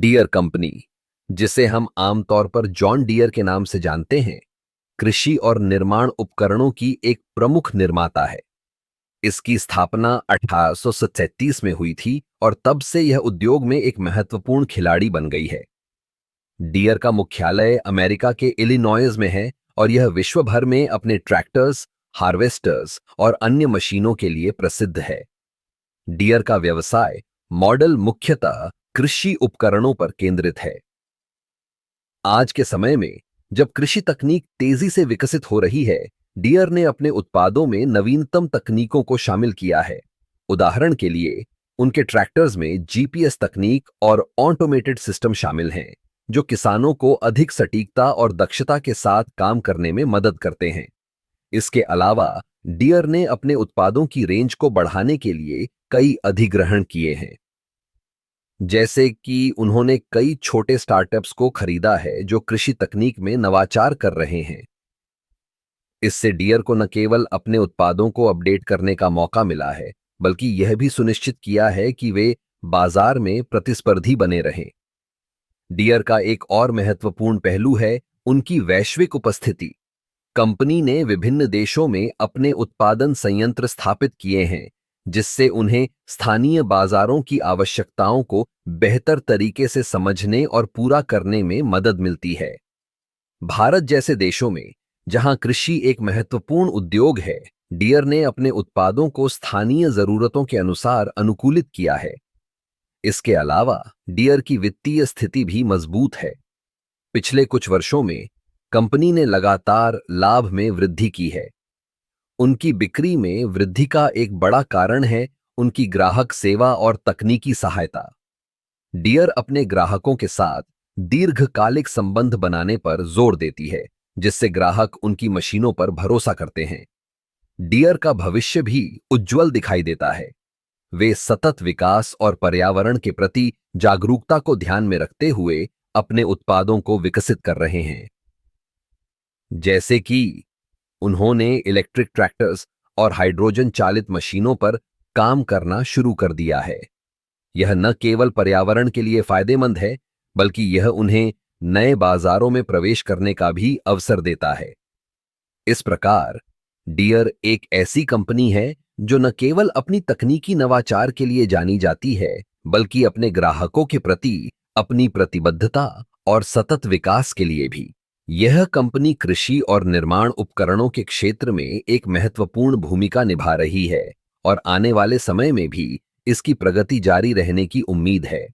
Dear company, जिसे हम आमतौर पर जॉन डियर के नाम से जानते हैं, कृषि और निर्माण उपकरणों की एक प्रमुख निर्माता है। इसकी स्थापना 1837 में हुई थी और तब से यह उद्योग में एक महत्वपूर्ण खिलाड़ी बन गई है। डियर का मुख्यालय अमेरिका के इलिनॉयस में है और यह विश्व भर में अपने ट्रैक्टर्स, हार्वेस्टर्स और अन्य मशीनों के लिए प्रसिद्ध है। डियर का व्यवसाय मॉडल मुख्यतः कृषि उपकरणों पर केंद्रित है। आज के समय में जब कृषि तकनीक तेजी से विकसित हो रही है, डियर ने अपने उत्पादों में नवीनतम तकनीकों को शामिल किया है। उदाहरण के लिए, उनके ट्रैक्टर्स में जीपीएस तकनीक और ऑटोमेटेड सिस्टम शामिल हैं, जो किसानों को अधिक सटीकता और दक्षता के साथ काम करने में मदद करते हैं। इसके अलावा डियर ने अपने उत्पादों की रेंज को बढ़ाने के लिए कई अधिग्रहण किए हैं। जैसे कि उन्होंने कई छोटे स्टार्टअप्स को खरीदा है जो कृषि तकनीक में नवाचार कर रहे हैं। इससे डियर को न केवल अपने उत्पादों को अपडेट करने का मौका मिला है, बल्कि यह भी सुनिश्चित किया है कि वे बाजार में प्रतिस्पर्धी बने रहें। डियर का एक और महत्वपूर्ण पहलू है उनकी वैश्विक उपस्थिति। कंपनी ने विभिन्न देशों में अपने उत्पादन संयंत्र स्थापित किए हैं, जिससे उन्हें स्थानीय बाजारों की आवश्यकताओं को बेहतर तरीके से समझने और पूरा करने में मदद मिलती है। भारत जैसे देशों में, जहां कृषि एक महत्वपूर्ण उद्योग है, डियर ने अपने उत्पादों को स्थानीय जरूरतों के अनुसार अनुकूलित किया है। इसके अलावा डियर की वित्तीय स्थिति भी मजबूत है। पिछले कुछ वर्षों में कंपनी ने लगातार लाभ में वृद्धि की है। उनकी बिक्री में वृद्धि का एक बड़ा कारण है उनकी ग्राहक सेवा और तकनीकी सहायता। डियर अपने ग्राहकों के साथ दीर्घकालिक संबंध बनाने पर जोर देती है, जिससे ग्राहक उनकी मशीनों पर भरोसा करते हैं। डियर का भविष्य भी उज्जवल दिखाई देता है। वे सतत विकास और पर्यावरण के प्रति जागरूकता को ध्यान में रखते हुए अपने उत्पादों को विकसित कर रहे हैं। जैसे कि उन्होंने इलेक्ट्रिक ट्रैक्टर्स और हाइड्रोजन चालित मशीनों पर काम करना शुरू कर दिया है। यह न केवल पर्यावरण के लिए फायदेमंद है, बल्कि यह उन्हें नए बाजारों में प्रवेश करने का भी अवसर देता है। इस प्रकार डियर एक ऐसी कंपनी है जो न केवल अपनी तकनीकी नवाचार के लिए जानी जाती है, बल्कि अपने ग्राहकों के प्रति अपनी प्रतिबद्धता और सतत विकास के लिए भी। यह कंपनी कृषि और निर्माण उपकरणों के क्षेत्र में एक महत्वपूर्ण भूमिका निभा रही है और आने वाले समय में भी इसकी प्रगति जारी रहने की उम्मीद है।